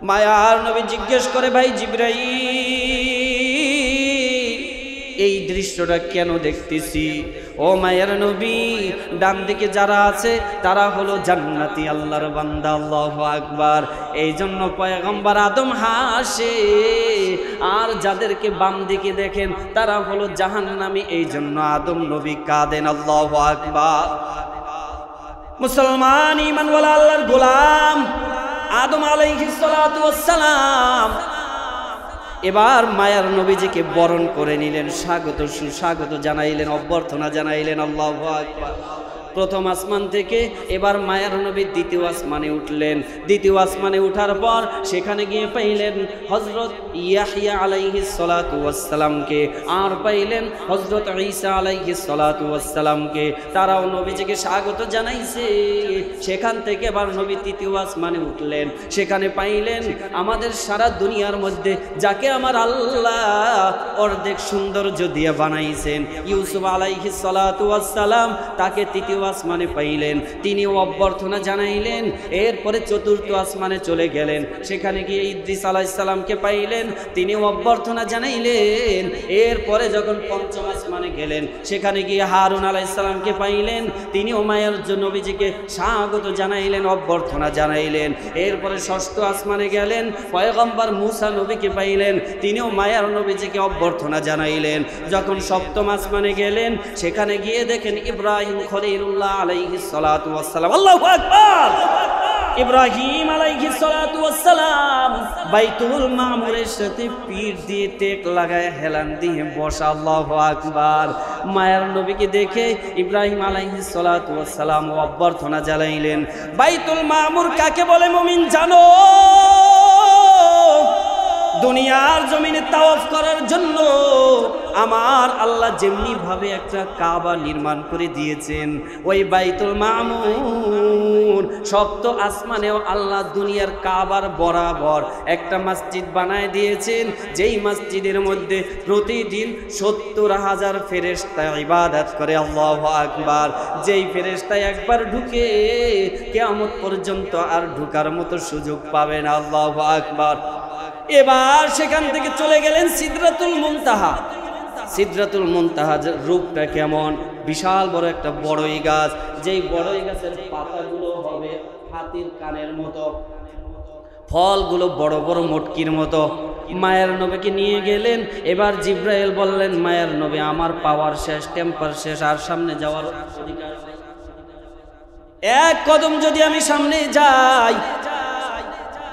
মায়ার নবী জিজ্ঞেস করে, ভাই জিবরাইল, এই দৃশ্যটা কেন দেখতেছি? ও মায়ের নবী, ডান দিকে যারা আছে তারা হলো জান্নাতি আল্লাহর বান্দা। আল্লাহু আকবার। এই জন্য পয়গম্বর আদম হাসে, আর যাদেরকে বাম দিকে দেখেন তারা হলো জাহান্নামী। এই জন্য আদম নবী কাঁদেন। আল্লাহু আকবার। মুসলমান ঈমানওয়ালা আল্লাহর গোলাম আদম আলাইহিস সালাতু ওয়াস সালাম এবার মায়ার নবীজিকে বরণ করে নিলেন, স্বাগত সুস্বাগত জানাইলেন, অভ্যর্থনা জানাইলেন। আল্লাহু আকবার। প্রথম আসমান থেকে এবার মায়ার নবী দ্বিতীয় আসমানে উঠলেন। দ্বিতীয় আসমানে উঠার পর সেখানে গিয়ে পাইলেন হযরত ইয়াহইয়া আলাইহিস সালাতু ওয়াস সালামকে, আর পাইলেন হযরত ঈসা আলাইহিস সালাতু ওয়াস সালামকে। তারাও নবীজিকে স্বাগত জানাইছে। সেখান থেকে এবার নবী তৃতীয় আসমানে উঠলেন। সেখানে পাইলেন আমাদের সারা দুনিয়ার মধ্যে যাকে আমার আল্লাহ অর্ধেক সৌন্দর্য দিয়ে বানাইছেন, ইউসুফ আলাইহিস সালাতু ওয়াস সালাম, তাকে তৃতীয় আসমানে পাইলেন। তিনিও অভ্যর্থনা জানাইলেন। এরপরে চতুর্থ আসমানে চলে গেলেন। সেখানে গিয়ে ইদ্রিস আলাইহিস সালামকে পাইলেন, তিনিও অভ্যর্থনা জানাইলেন। এরপরে যখন পঞ্চম আসমানে গেলেন সেখানে গিয়ে হারুন আলাইহিস সালামকে পাইলেন, তিনিও মায়ের নবীজিকে স্বাগত জানাইলেন, অভ্যর্থনা জানাইলেন। এরপরে ষষ্ঠ আসমানে গেলেন, পয়গম্বর মুসা নবীকে পাইলেন, তিনিও মায়ের নবীজিকে অভ্যর্থনা জানাইলেন। যখন সপ্তম আসমানে গেলেন সেখানে গিয়ে দেখেন ইব্রাহিম খলিলুল্লাহ আলাইহিস সালাতু ওয়াস সালাম। আল্লাহু আকবার। ইব্রাহিম আলাইহিস সালাতু ওয়াস সালাম বাইতুল মামুরের সাথে পিঠ দিয়ে টেক লাগায় হেলান দিয়ে বসা। আল্লাহু আকবার। মায়ের নবীকে দেখে ইব্রাহিম আলাইহিস সালাতু ওয়াস সালাম অভ্যর্থনা জানাইলেন। বাইতুল মামুর কাকে বলে মুমিন জানো? দুনিয়ার জমিনে তাওয়াফ করার জন্য আমার আল্লাহ যেমনি ভাবে একটা কাবা নির্মাণ করে দিয়েছেন, ওই বাইতুল মামুর সপ্ত আসমানেও আল্লাহ দুনিয়ার কাবার বরাবর একটা মসজিদ বানায় দিয়েছেন, যেই মসজিদের মধ্যে প্রতিদিন ৭০,০০০ ফেরেশতা ইবাদত করে। আল্লাহু আকবার। যেই ফেরেশতা একবার ঢুকে কিয়ামত পর্যন্ত আর ঢোকার মতো সুযোগ পাবে না। আল্লাহু আকবার। এবার সেখান থেকে চলে গেলেন সিদরাতুল মুনতাহা। সিদরাতুল মুনতাহার রূপটা কেমন? বিশাল বড় একটা বড়ই গাছ, যেই বড়ই গাছের পাতাগুলো হবে হাতির কানের মতো, ফলগুলো বড় বড় মটকির মতো। মায়ের নবীকে নিয়ে গেলেন। এবার জিব্রাইল বললেন, মায়ের নবী আমার পাওয়ার শেষ, টেম্পার শেষ, আর সামনে যাওয়ার অধিকার নেই। এক কদম যদি আমি সামনে যাই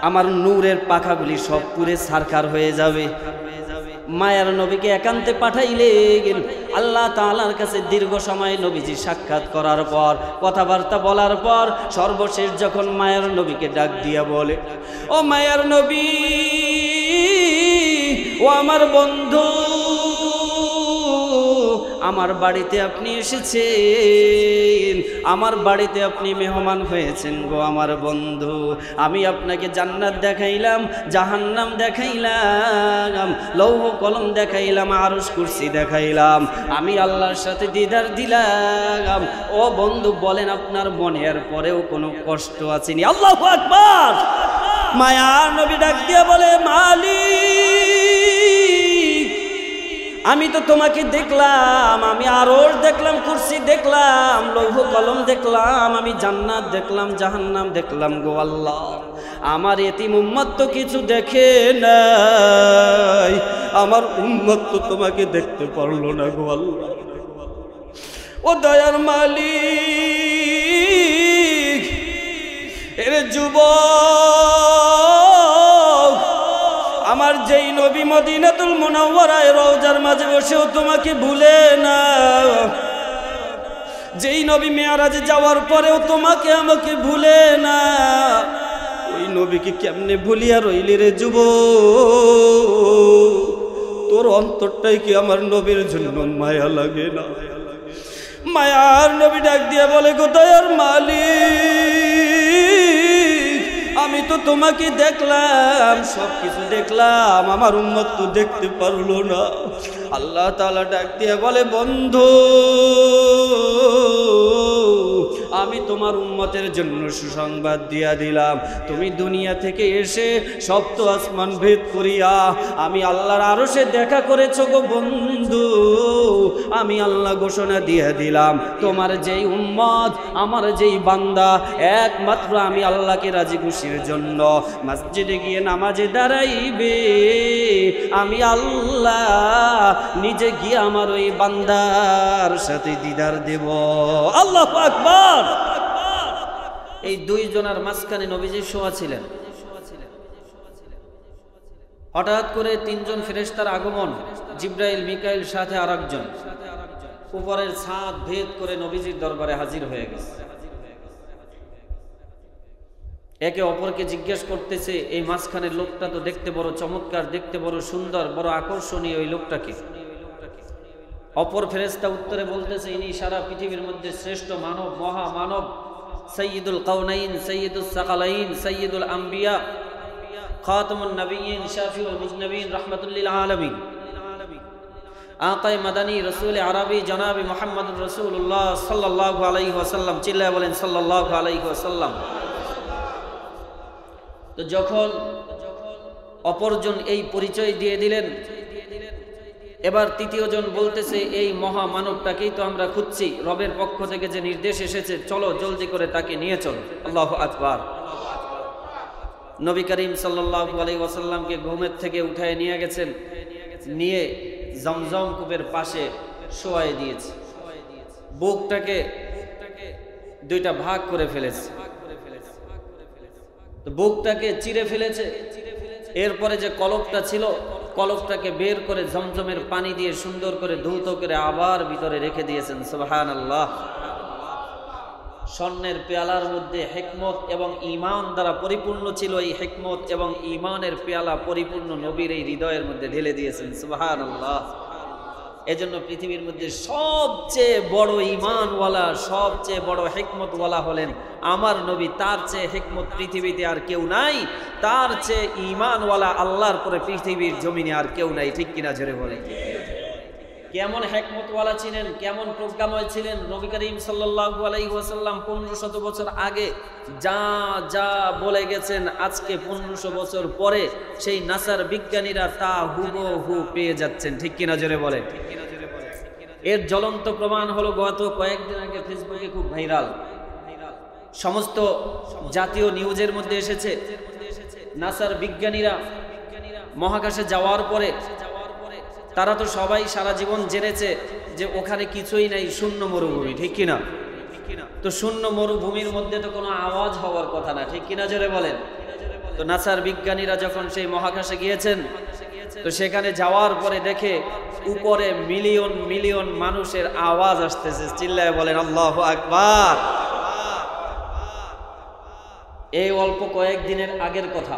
আমার নূরের পাখাগুলি সব পুরে ছারখার হয়ে যাবে। মায়ার নবীকে একান্তে পাঠাইলেন। আল্লাহ তাআলার কাছে দীর্ঘ সময় নবীজি সাক্ষাৎ করার পর, কথাবার্তা বলার পর সর্বশেষ যখন মায়ার নবীকে ডাক দিয়া বলে, ও মায়ার নবী, ও আমার বন্ধু, আমার বাড়িতে আপনি এসেছেন, আমার বাড়িতে আপনি মেহমান হয়েছেন গো আমার বন্ধু। আমি আপনাকে জান্নাত দেখাইলাম, জাহান্নাম দেখাইলাম, লৌহ কলম দেখাইলাম, আরশ কুরসি দেখাইলাম, আমি আল্লাহর সাথে দিদার দিলাম। ও বন্ধু বলেন আপনার মনের পরেও কোনো কষ্ট আসেনি? আল্লাহু আকবার। মায়ার নবী ডাক দিয়া বলে, মালিক, আমি তো তোমাকে দেখলাম, আমি আরশ দেখলাম, কুরসি দেখলাম, লৌহ কলম দেখলাম, আমি জান্নাত দেখলাম, জাহান্নাম দেখলাম গো আল্লাহ। আমার এতিম উম্মত তো কিছু দেখে নাই, আমার উম্মত তো তোমাকে দেখতে পারলো না গো আল্লাহ। ও দয়ার মালিক, এর যুবক, আমার যেই নবী মদিনাতুল মুনাওয়ারায় রওজার মাঝে বসেও তোমাকে ভুলে না, যেই নবী মেরাজে যাওয়ার পরেও তোমাকে আমাকে ভুলে না, ওই নবীকে কেমনে ভুলিয়া রইলি রে যুবক? তোর অন্তরটাই কি আমার নবীর জন্য মায়া লাগে না? মায়ার নবী ডাক দিয়ে বলে, গো দয়ার মালিক, আমি তো তোমাকে দেখলাম, সবকিছু দেখলাম, আমার উম্মত তো দেখতে পারলো না। আল্লাহ তাআলা ডাক দিয়ে বলে, বন্ধু, আমি তোমার উম্মতের জন্য সুসংবাদ দিয়া দিলাম, তুমি দুনিয়া থেকে এসে সপ্ত আসমান ভেদ করিয়া আমি আল্লাহর আরশে দেখা করেছো গো বন্ধু। আমি আল্লাহ ঘোষণা দিয়ে দিলাম, তোমার যেই উম্মত, আমার যেই বান্দা, একমাত্র আমি আল্লাহকে রাজি খুশির জন্য মসজিদে গিয়ে নামাজে দাঁড়াইবে, আমি আল্লাহ নিজে গিয়ে আমার ওই বান্দার সাথে দিদার দেব। আল্লাহু আকবার। এই দুইজনের মাঝখানে নবীজি শোয়া ছিলেন। হঠাৎ করে তিনজন ফেরেশতার আগমন, জিবরাইল, মিকাইল, সাথে আরেকজন উপরের ছাদ ভেদ করে নবীজির দরবারে হাজির হয়ে গেছে। একে অপরকে জিজ্ঞেস করতেছে, এই মাঝখানের লোকটা তো দেখতে বড় চমৎকার, দেখতে বড় সুন্দর, বড় আকর্ষণীয়, ওই লোকটাকে? অপর ফেরেশতা উত্তরে বলতেছে, ইনি সারা পৃথিবীর মধ্যে শ্রেষ্ঠ মানব, মহামানব, সাইয়্যিদুল কাউনাইন, সাইয়্যিদুস সাকালাইন, সাইয়্যিদুল আম্বিয়া, খাতামুন নবিয়্যিন, শাফিউল মুজনবিন, রাহমাতুল লিল আলামিন, আকায়ে মাদানী, রাসূল আরবি, জনাবে মুহাম্মদুর রাসূলুল্লাহ সাল্লাল্লাহু আলাইহি ওয়াসাল্লাম। চিল্লায়ে বলেন সাল্লাল্লাহু আলাইহি ওয়াসাল্লাম। তো যখন অপরজন এই পরিচয় দিয়ে দিলেন, এবার তৃতীয়জন বলতেছে, এই মহামানবটাকেই তো আমরা খুঁজছি, রবের পক্ষ থেকে যে নির্দেশ এসেছে, চলো জলদি করে তাকে নিয়ে চলো। আল্লাহু আকবার। নবী করিম সাল্লাল্লাহু আলাইহি ওয়াসাল্লামকে ঘুমের থেকে উঠায় নিয়ে গেছেন, নিয়ে জমজম কূপের পাশে শোয়াই দিয়েছে, বুকটাকে দুইটা ভাগ করে ফেলেছে, বুকটাকে চিরে ফেলেছে। এরপরে যে কলবটা ছিল, কলবটাকে বের করে জমজমের পানি দিয়ে সুন্দর করে ধৌত করে আবার ভিতরে রেখে দিয়েছেন। সুবহানাল্লাহ। স্বর্ণের পেয়ালার মধ্যে হিকমত এবং ঈমান দ্বারা পরিপূর্ণ ছিল, এই হিকমত এবং ঈমানের পেয়ালা পরিপূর্ণ নবীর এই হৃদয়ের মধ্যে ঢেলে দিয়েছেন। সুবহানাল্লাহ। এজন্য পৃথিবীর মধ্যে সবচেয়ে বড় ঈমানওয়ালা, সবচেয়ে বড় হিকমতওয়ালা হলেন আমার নবী। তার চেয়ে হিকমত পৃথিবীতে আর কেউ নাই, তার চেয়ে ঈমানওয়ালা আল্লাহর পরে পৃথিবীর জমিনে আর কেউ নাই। ঠিক কিনা জোরে বলেন? কেমন হিকমতওয়ালা ছিলেন, কেমন প্রজ্ঞাময় ছিলেন নবী করিম সাল্লাল্লাহু আলাইহি ওয়াসাল্লাম। 1500 বছর আগে যা যা বলে গেছেন, আজকে 1500 বছর পরে সেই নাসার বিজ্ঞানীরা তা হুবহু পেয়ে যাচ্ছেন। ঠিক কিনা জোরে বলেন? এর জ্বলন্ত প্রমাণ হলো গত কয়েকদিন আগে ফেসবুকে খুব ভাইরাল, সমস্ত জাতীয় নিউজের মধ্যে এসেছে, নাসার বিজ্ঞানীরা মহাকাশে যাওয়ার পরে তারা তো সবাই সারা জীবন জেনেছে যে ওখানে কিছুই নাই, শূন্য মরুভূমি। ঠিক কিনা? তো শূন্য মরুভূমির মধ্যে তো কোনো আওয়াজ হওয়ার কথা না। ঠিক কিনা জোরে বলেন? তো নাসার বিজ্ঞানীরা যখন সেই মহাকাশে গিয়েছেন, তো সেখানে যাওয়ার পরে দেখে উপরে মিলিয়ন মিলিয়ন মানুষের আওয়াজ আসতেছে। চিল্লায় বলেন আল্লাহু আকবার। এই অল্প কয়েকদিনের আগের কথা।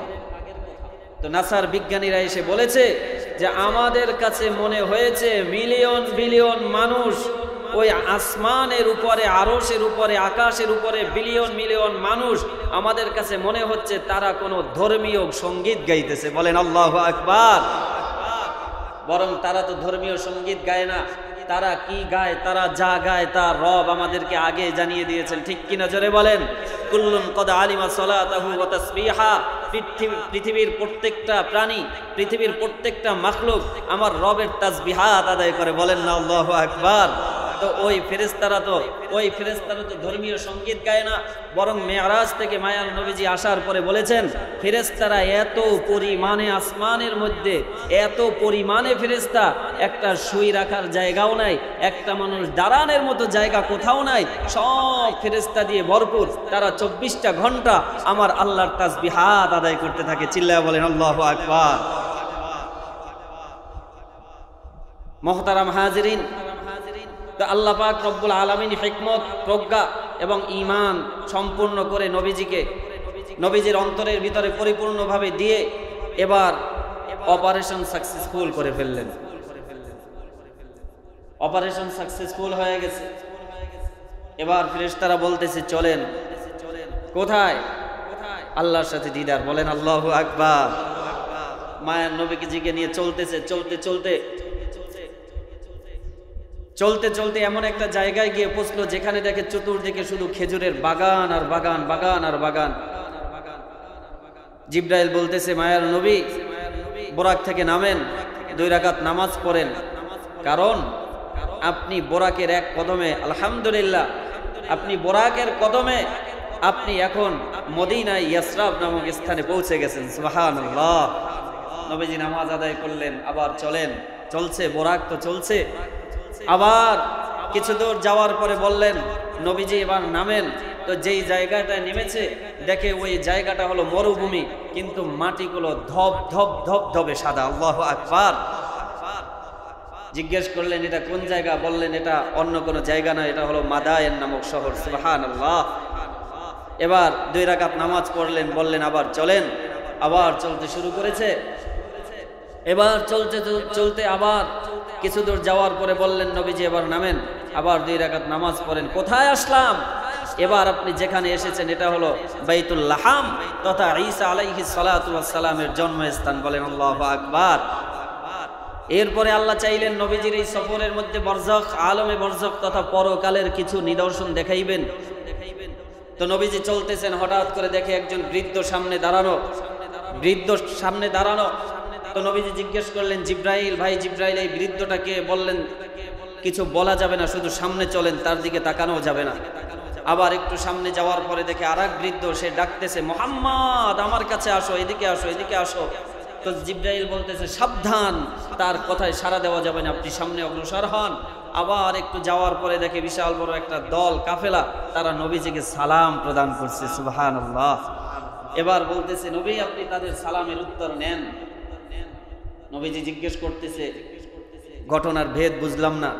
তো নাসার বিজ্ঞানীরা এসে বলেছে যে আমাদের কাছে মনে হয়েছে মিলিয়ন বিলিয়ন মানুষ ওই আসমানের উপরে, আরশের উপরে, আকাশের উপরে বিলিয়ন মিলিয়ন মানুষ, আমাদের কাছে মনে হচ্ছে তারা কোনো ধর্মীয় সঙ্গীত গাইতেছে। বলেন আল্লাহু আকবার। বরং তারা তো ধর্মীয় সঙ্গীত গায় না, তারা কি গায়? তারা যা গায় তা রব আমাদেরকে আগে জানিয়ে দিয়েছেন। ঠিক কিনা জোরে বলেন? কুল্লুন কদ আলিমা সালাতাহু ওয়া তাসবিহা। পৃথিবীর প্রত্যেকটা প্রাণী, পৃথিবীর প্রত্যেকটা মাখলুক আমার রবের তাসবিহাত আদায় করে। বলেন না আল্লাহু আকবার। তো ওই ফেরেশতারা তো ধর্মীয় সঙ্গীত গায় না, বরং মেরাজ থেকে মায়ার নবীজি আসার পরে বলেছেন ফেরেশতারা এত পরিমাণে আসমানের মধ্যে, এত পরিমাণে ফেরেশতা, একটা শুই রাখার জায়গাও নাই, একটা মানুষ দাঁড়ানোর মতো জায়গা কোথাও নাই, সব ফেরেশতা দিয়ে ভরপুর। তারা 24টা ঘন্টা আমার আল্লাহর তাসবিহাত আদায় করতে থাকে। চিল্লায়া বলেন আল্লাহু আকবার। মুহতারাম হাজিরিন, তো আল্লাহ পাক রব্বুল আলামিন হিকমত, প্রজ্ঞা এবং ঈমান সম্পূর্ণ করে নবীজির অন্তরের ভিতরে পরিপূর্ণভাবে দিয়ে এবার অপারেশন সাকসেসফুল করে ফেললেন। অপারেশন সাকসেসফুল হয়ে গেছে। এবার ফেরেশতারা বলতেছে চলেন। কোথায়? আল্লাহর সাথে দিদার। বলেন আল্লাহু আকবার। মায়ের নবীকে জিগে নিয়ে চলতেছে, চলতে চলতে চলতে চলতে এমন একটা জায়গায় গিয়ে পৌঁছলো যেখানে দেখে চতুর্দিকে শুধু খেজুরের বাগান আর বাগান, বাগান আর বাগান। জিবরাইল বলতেছে, মায়ার নবী বোরাক থেকে নামেন, 2 রাকাত নামাজ পড়েন, কারণ আপনি বোরাকের এক কদমে, আলহামদুলিল্লাহ, আপনি বোরাকের কদমে আপনি এখন মদিনায় ইয়াসরাব নামক স্থানে পৌঁছে গেছেন। সুবহানাল্লাহ। নবীজি নামাজ আদায় করলেন, আবার চলছে বোরাক তো চলছে। আবার কিছু দূর যাওয়ার পরে বললেন নবীজি এবার নামেন। তো যেই জায়গাটায় নেমেছে দেখে ওই জায়গাটা হলো মরুভূমি, কিন্তু মাটিগুলো ধপ ধপ ধপ ধপে সাদা। আল্লাহু আকবার। জিজ্ঞেস করলেন এটা কোন জায়গা? বললেন এটা অন্য কোনো জায়গা না, এটা হলো মাদায়েন নামক শহর। সুবহানাল্লাহ। এবার 2 রাকাত নামাজ পড়লেন, বললেন আবার চলেন। আবার চলতে শুরু করেছে। এবার চলতে চলতে আবার কিছু দূর যাওয়ার পরে বললেন নবীজি এবার নামেন, আবার 2 রাকাত নামাজ পড়েন। কোথায় আসলাম? এবার আপনি যেখানে এসেছেন এটা হলো বাইতুল লাহাম তথা ঈসা আলাইহিস সালাতু ওয়াস সালামের জন্মস্থান। বলেন আল্লাহু আকবার। এরপরে আল্লাহ চাইলেন নবীজির এই সফরের মধ্যে বরজখ, আলমে বরজখ তথা পরকালের কিছু নিদর্শন দেখাইবেন। তো নবীজি চলতেছেন, হঠাৎ করে দেখে একজন বৃদ্ধ সামনে দাঁড়ানো। তো নবীজি জিজ্ঞেস করলেন, জিব্রাইল, ভাই জিব্রাইল, এই বৃদ্ধটাকে? বললেন কিছু বলা যাবে না, শুধু সামনে চলেন, তার দিকে তাকানো যাবে না। আবার একটু সামনে যাওয়ার পরে দেখে আরেক বৃদ্ধ, সে ডাকতেছে, মুহাম্মদ আমার কাছে আসো, এদিকে আসো, এদিকে আসো। তো জিব্রাইল বলতেছে, সাবধান, তার কথায় সাড়া দেওয়া যাবে না, আপনি সামনে অগ্রসর হন। আবার একটু যাওয়ার পরে দেখে বিশাল বড় একটা দল, কাফেলা, তারা নবীজিকে সালাম প্রদান করছে। সুবহানাল্লাহ। এবার বলতেছে, নবী আপনি তাদের সালামের উত্তর নেন। নবীজি জিজ্ঞেস করতেছে, ঘটনার ভেদ বুঝলাম না।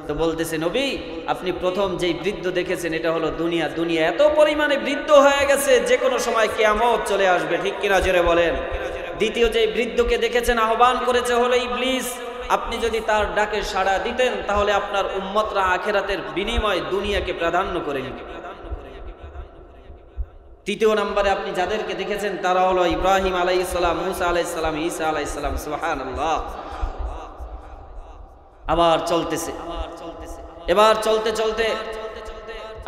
তো বলতেছে, নবী আপনি প্রথম যেই বৃদ্ধ দেখেছেন এটা হলো দুনিয়া এত পরিমাণে বৃদ্ধ হয়ে গেছে যে কোনো সময় কিয়ামত চলে আসবে, ঠিক কিনা জোরে বলেন। দ্বিতীয় যে বৃদ্ধকে দেখেছেন আহ্বান করেছে হলো ইবলিস, আপনি যদি তার ডাকে সাড়া দিতেন তাহলে আপনার উম্মতরা আখিরাতের বিনিময়ে দুনিয়াকে প্রাধান্য করে নিত। তৃতীয় নম্বরে আপনি যাদেরকে দেখেছেন তারা হলো ইব্রাহিম আলাইহিস সালাম, মুসা আলাইহিস সালাম, ঈসা আলাইহিস সালাম। সুবহানাল্লাহ। আবার চলতেছে। এবার চলতে চলতে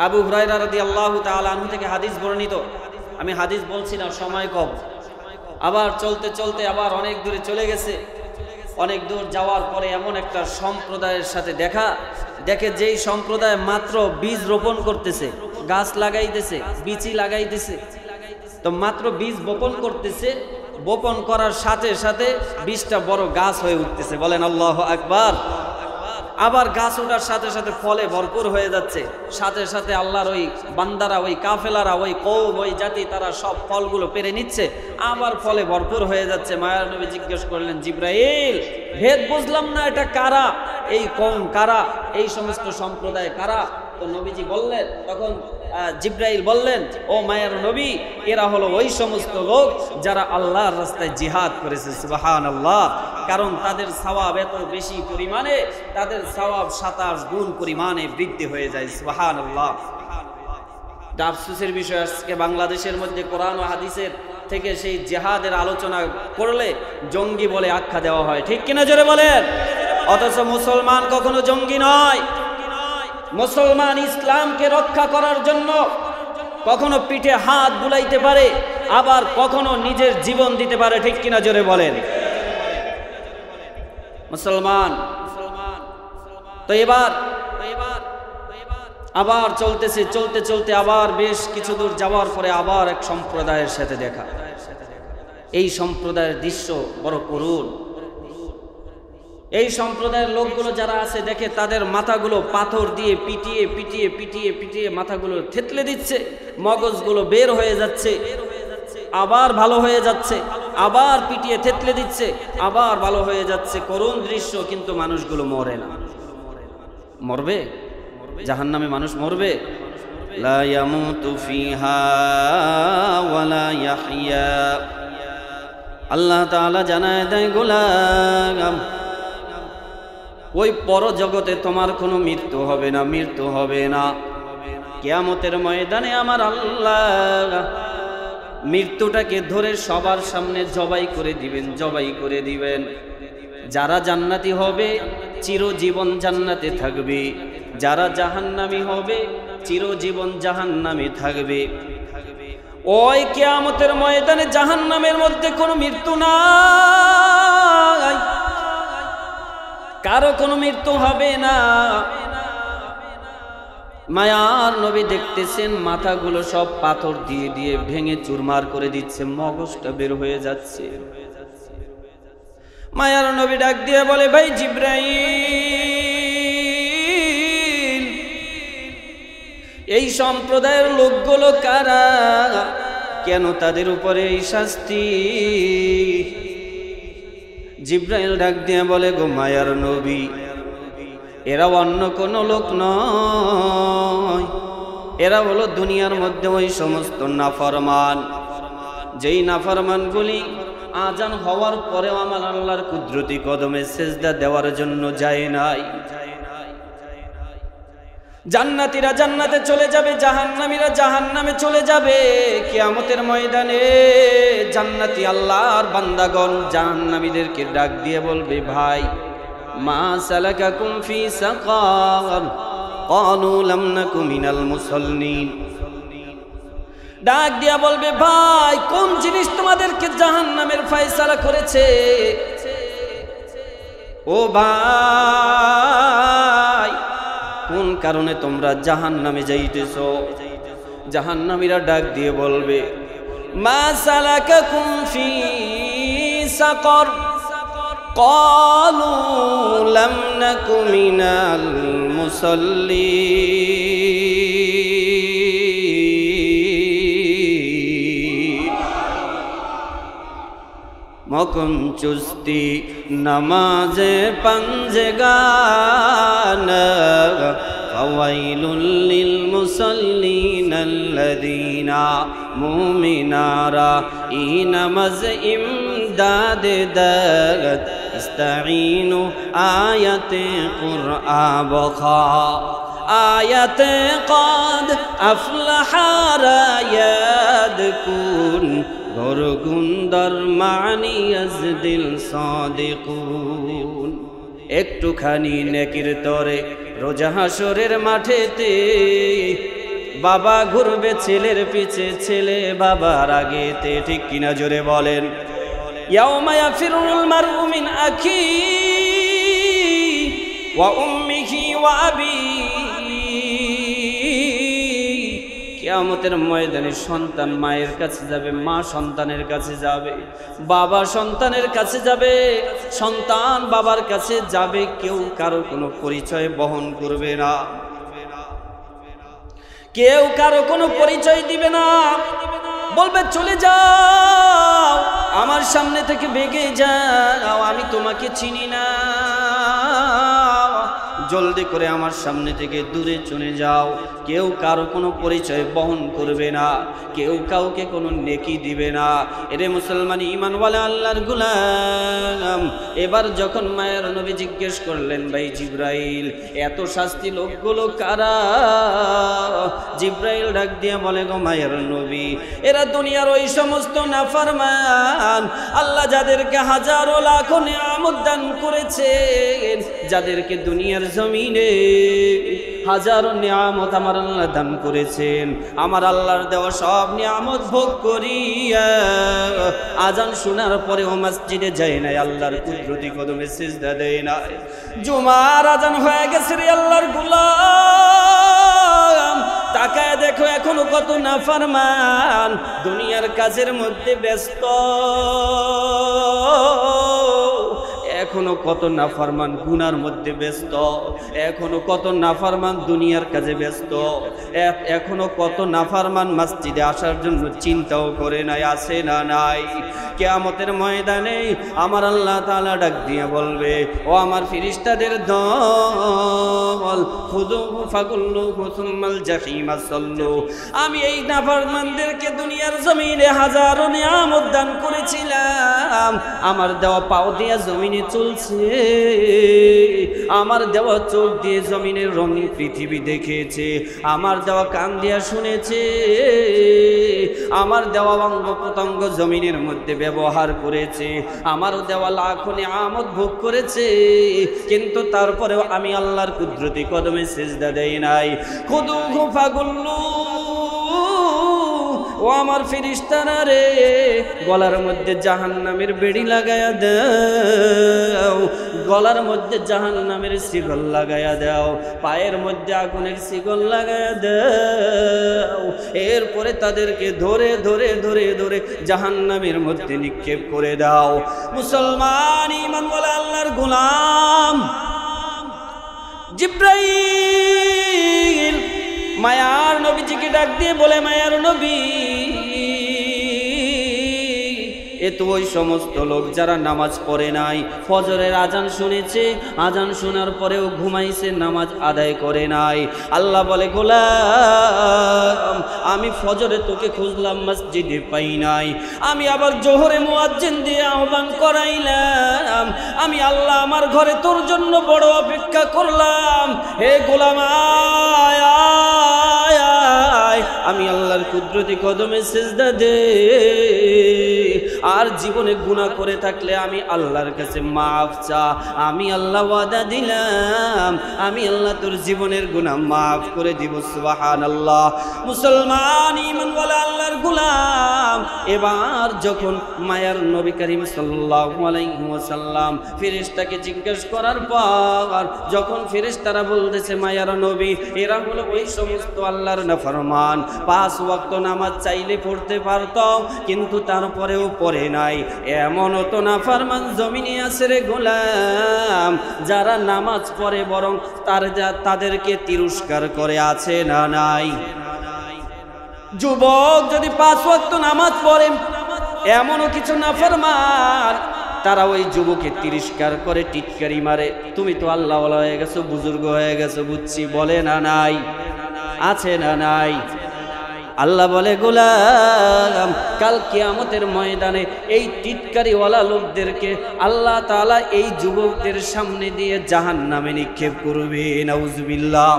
আবু হুরায়রা রাদিয়াল্লাহু তাআলা আনহু থেকে হাদিস বর্ণিত, আমি হাদিস বলছি না, সময় কম। আবার চলতে চলতে আবার অনেক দূরে চলে গেছে। অনেক দূর যাওয়ার পরে এমন একটা সম্প্রদায়ের সাথে দেখে যেই সম্প্রদায় মাত্র বীজ রোপণ করতেছে, গাছ লাগাইতেছে, বিচি লাগাইতেছে। তো মাত্র বীজ বপন করতেছে, বপন করার সাথে সাথে বীজটা বড় গাছ হয়ে উঠতেছে। বলেন আল্লাহু আকবার। আবার গাছ ওঠার সাথে সাথে ফলে ভরপুর হয়ে যাচ্ছে। সাথে সাথে আল্লাহর ওই বান্দারা, ওই কাফেলারা, ওই কওম, ওই জাতি, তারা সব ফলগুলো পেরে নিচ্ছে, আবার ফলে ভরপুর হয়ে যাচ্ছে। মায়ার নবী জিজ্ঞেস করলেন, জিব্রাইল ভেদ বুঝলাম না, এটা কারা? এই কওম কারা? এই সমস্ত সম্প্রদায় কারা? তো নবীজি বললেন, তখন জিব্রাইল বললেন, ও মায়ার নবী, এরা হলো ওই সমস্ত লোক যারা আল্লাহর রাস্তায় জিহাদ করেছে। সুবহানাল্লাহ। কারণ তাদের সওয়াব এত বেশি পরিমাণে, তাদের সওয়াব 27 গুণ পরিমাণে বৃদ্ধি হয়ে যায়। সুবহানাল্লাহ। আফসোসের বিষয়, আজকে বাংলাদেশের মধ্যে কোরআন ও হাদিসের থেকে সেই জিহাদের আলোচনা করলে জঙ্গি বলে আখ্যা দেওয়া হয়, ঠিক কিনা জোরে বলেন। অথচ মুসলমান কখনো জঙ্গি নয়। মুসলমান ইসলামকে রক্ষা করার জন্য কখনো পিঠে হাত বুলাইতে পারে, আবার কখনো নিজের জীবন দিতে পারে, ঠিক কিনা জোরে বলেন। মুসলমান। তো এবার আবার চলতেছে, চলতে চলতে আবার বেশ কিছু দূর যাওয়ার পরে আবার এক সম্প্রদায়ের সাথে দেখা। এই সম্প্রদায়ের দৃশ্য বড় করুণ। এই সম্প্রদায়ের লোকগুলো যারা আছে দেখে তাদের মাথাগুলো পাথর দিয়ে পিটিয়ে পিটিয়ে পিটিয়ে পিটিয়ে মাথাগুলো থেতলে দিচ্ছে, মগজগুলো বের হয়ে যাচ্ছে, আবার ভালো হয়ে যাচ্ছে, আবার পিটিয়ে থেতলে দিচ্ছে, আবার ভালো হয়ে যাচ্ছে। করুণ দৃশ্য, কিন্তু মানুষগুলো মরে না। মরবে? জাহান্নামে মানুষ মরবে? লা ইয়ামুতু ফিহা ওয়ালা ইয়াহইয়া। আল্লাহ তাআলা জানায় দেয়, গোলাম ওই পর জগতে তোমার কোনো মৃত্যু হবে না, মৃত্যু হবে না। কিয়ামতের ময়দানে আমার আল্লাহ মৃত্যুটাকে ধরে সবার সামনে জবাই করে দিবেন, জবাই করে দিবেন। যারা জান্নাতি হবে চিরজীবন জান্নাতে থাকবে, যারা জাহান্নামী হবে চিরজীবন জাহান্নামে থাকবে। ওই কিয়ামতের ময়দানে জাহান্নামের মধ্যে কোনো মৃত্যু নাই, কারো কোনো মৃত্যু হবে না। মায়ার নবী দেখতেছেন মাথাগুলো সব পাথর দিয়ে দিয়ে ভেঙে চুরমার করে দিচ্ছে, মগজটা বের হয়ে যাচ্ছে। মায়ার নবী ডাক দিয়ে বলে, ভাই জিবরাইল, এই সম্প্রদায়ের লোকগুলো কারা, কেন তাদের উপরে এই শাস্তি? জিবরাইল ডাক দিয়ে বলে, গো মায়ার নবী, এরা অন্য কোনো লোক নয়, এরা হলো দুনিয়ার মধ্যে ওই সমস্ত নাফরমান, যেই নাফরমানগুলি আজান হওয়ার পরেও আমার আল্লাহর কুদরতি কদমে সেজদা দেওয়ার জন্য যায় নাই। জান্নাতীরা জান্নাতে চলে যাবে, জাহান্নামীরা জাহান্নামে চলে যাবে। কিয়ামতের ময়দানে জান্নাতি আল্লাহর বান্দাগণ জাহান্নামীদেরকে ডাক দিয়ে বলবে, ভাই মা সালাকাকুম ফি সাকার, ক্বালু লাম নাকু মিনাল মুসাল্লিন। ডাক দিয়া বলবে, ভাই কোন জিনিস তোমাদেরকে জাহান্নামের ফয়সালা করেছে? ও ভাই, কোন কারণে তোমরা জাহান্নামে যাইতেছো? জাহান্নামীরা ডাক দিয়ে বলবে, মা সালাকাকুম ফি সাকার, ক্বালু লাম নাকু মিনাল মুসাল্লিন। মকম চুস্তি নামাজে পঞ্জগান, ফাওয়াইলুল লিল মুসাল্লিনাল্লাযীনা মুমিনারা ই নামাজ ইমদাদ দাত ইস্তাঈনু আয়াতে কুরআ বখা আয়াতে قد أفلح রায়াদ কুন গরগুন্দর মানি আজদিল সাদিকুন। একটুখানি নেকির তরে রোজা হাসরের মাঠেতে বাবা ঘুরবে ছেলের পিছে, ছেলে বাবার আগেতে, ঠিক কিনা জোরে বলেন? ইয়াউমা ইয়াফিরুল মারউ মিন আখিহি ওয়া উম্মিহি ওয়া আবিহি। কিয়ামতের ময়দানে সন্তান মায়ের কাছে যাবে, মা সন্তানের কাছে যাবে, বাবা সন্তানের কাছে যাবে, সন্তান বাবার কাছে যাবে। কেউ কারো কোনো পরিচয় বহন করবে না, কেউ কারো কোনো পরিচয় দিবে না, বলবে চলে যাও, আমার সামনে থেকে বেগে যাও, আমি তোমাকে চিনি না, জলদি করে আমার সামনে থেকে দূরে চলে যাও। কেউ কারো কোনো পরিচয় বহন করবে না, কেউ কাউকে কোনো নেকি দিবে না। এরে মুসলমান ঈমানওয়ালা আল্লাহর গোলাম, এবার যখন মায়ের নবী জিজ্ঞেস করলেন, ভাই জিবরাইল, এত শাস্তি লোকগুলো কারা? জিবরাইল ডাক দিয়ে বলে, গো মায়ের নবী, এরা দুনিয়ার ওই সমস্ত নাফরমান, আল্লাহ যাদেরকে হাজারো লাখো নিয়ামত দান করেছেন, যাদেরকে দুনিয়ার জমিনে হাজারো নিয়ামত আমার আল্লাহ দান করেছেন, আমার আল্লাহর দেওয়া সব নিয়ামত ভোগ করিয়া আজান শোনার পরেও মসজিদে যায় নাই, আল্লাহর কুদরতি কদমে সিজদা দেয় নাই। জুমার আজান হয়ে গেছে রে আল্লাহর গোলাম, তাকায় দেখো এখনো কত নাফরমান দুনিয়ার কাজের মধ্যে ব্যস্ত, এখনো কত নাফরমান গুনার মধ্যে ব্যস্ত, এখনো কত নাফরমান দুনিয়ার কাজে ব্যস্ত, এখনো কত নাফরমান মসজিদে আসার জন্য চিন্তাও করে নাই, আছে না নাই? কিয়ামতের ময়দানে আমার আল্লাহ তাআলা ডাক দিয়ে বলবে, ও আমার ফেরেশতাদের দল, খুযুহু ফাগুল্লুহু সুম্মাল জাহিমা সাল্লু। আমি এই নাফরমানদেরকে দুনিয়ার জমিনে হাজারো নিয়ামত দান করেছিলাম, আমার দেওয়া পাও দিয়া জমিনে বলছে আমার দেওয়া চোখ দিয়ে জমিনের রঙিন পৃথিবী দেখেছে, আমার দেওয়া কান দিয়া শুনেছে, আমার দেওয়া অঙ্গ প্রত্যঙ্গ জমিনের মধ্যে ব্যবহার করেছে, আমার দেওয়া লাখো নিয়ামত ভোগ করেছে, কিন্তু তারপরেও আমি আল্লাহর কুদরতি কদমে সিজদা দেই নাই। খুদুহু ফাগুল্লু, ও আমার ফেরেশতারা রে, গলার মধ্যে জাহান্নামের বেড়ি লাগায়া দাও, গলার মধ্যে জাহান্নামের শিকল লাগায়া দাও, পায়ের মধ্যে আগুনের শিকল লাগায়া দাও, এরপরে তাদেরকে ধরে ধরে ধরে ধরে জাহান্নামের মধ্যে নিক্ষেপ করে দাও। মুসলমান ঈমান বলে আল্লাহর গোলাম জিব্রাইল মায়ার নবীজিকে ডাক দিয়ে বলে, মায়ার নবী, এ তো ওই সমস্ত লোক যারা নামাজ পড়ে নাই, ফজরের আজান শুনেছে, আজান শোনার পরেও ঘুমাইছে, নামাজ আদায় করে নাই। আল্লাহ বলে, গোলাম আমি ফজরে তোকে খুঁজলাম, মসজিদে পাই নাই, আমি আবার জোহরে মুয়াজ্জিন দিয়ে আহ্বান করাইলাম, আমি আল্লাহ আমার ঘরে তোর জন্য বড় অপেক্ষা করলাম, হে গোলাম আয় আয় আয়, আমি আল্লাহর কুদরতি কদমে সিজদা দে, আর জীবনে গুনাহ করে থাকলে আমি আল্লাহর কাছে মাফ চা, আমি আল্লাহ ওয়াদা দিলাম আমি আল্লাহ তোর জীবনের গুনাহ মাফ করে দিব। সুবহানাল্লাহ। মুসলমান ঈমান ওয়ালা আল্লাহর গোলাম, এবার যখন মায়ার নবী করিম সাল্লাল্লাহু আলাইহি ওয়াসাল্লাম ফেরেশতাকে জিজ্ঞেস করার পর যখন ফেরেশতারা বলতেছে, মায়ার নবী এরা হলো ওই সমস্ত আল্লাহর নাফরমান, 5 ওয়াক্ত নামাজ চাইলে পড়তে পারতো কিন্তু তারপরেও পড়ে নাই, এমনও তো নাফরমান জমিনে আছে রে গোলাম, যারা নামাজ পড়ে বরং তাদেরকে তিরস্কার করে, আছে না নাই? যুবক যদি 5 ওয়াক্ত নামাজ পড়ে, এমনও কিছু নাফরমান তারা ওই যুবককে তিরস্কার করে, টিটকারি মারে, তুমি তো আল্লাহওয়ালা হয়ে গেছো, বুজুর্গ হয়ে গেছো, বুঝছি, বলে না নাই? আছে না নাই? আল্লাহ বলে, গোলাম কাল কিয়ামতের ময়দানে এই টিটকারিওয়ালা লোকদেরকে আল্লাহ তাআলা এই যুবকদের সামনে দিয়ে জাহান্নামে নিক্ষেপ করবে। নাউজুবিল্লাহ।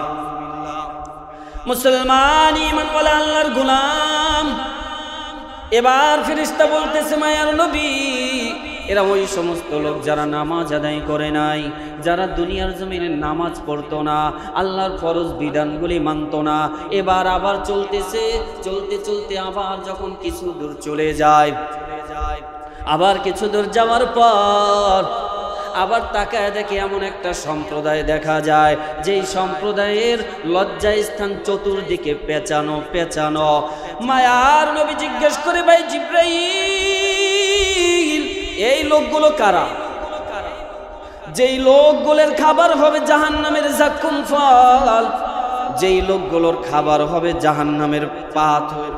মুসলমান ঈমানওয়ালা আল্লাহর গোলাম, এবার ফেরেশতা বলতেছে, মায়ার নবী এরা ওই সমস্ত লোক যারা নামাজ আদায় করে নাই, যারা দুনিয়ার জমিনে নামাজ পড়তো না, আল্লাহর ফরজ বিধানগুলি মানতো না, এবার আবার চলতেছে, চলতে চলতে আবার যখন কিছু দূর চলে যায়, আবার কিছু দূর যাওয়ার পর আবার তাকায় দেখে এমন একটা সম্প্রদায় দেখা যায়, যেই সম্প্রদায়ের লজ্জা স্থান চতুর্দিকে পেঁচানো পেঁচানো। মায়ার নবী জিজ্ঞেস করে, ভাই জিব্রাইল এই লোকগুলো কারা? যেই লোকগুলোর খাবার হবে জাহান্নামের জাক্কুম ফল, যেই লোকগুলোর খাবার হবে জাহান্নামের পাথর।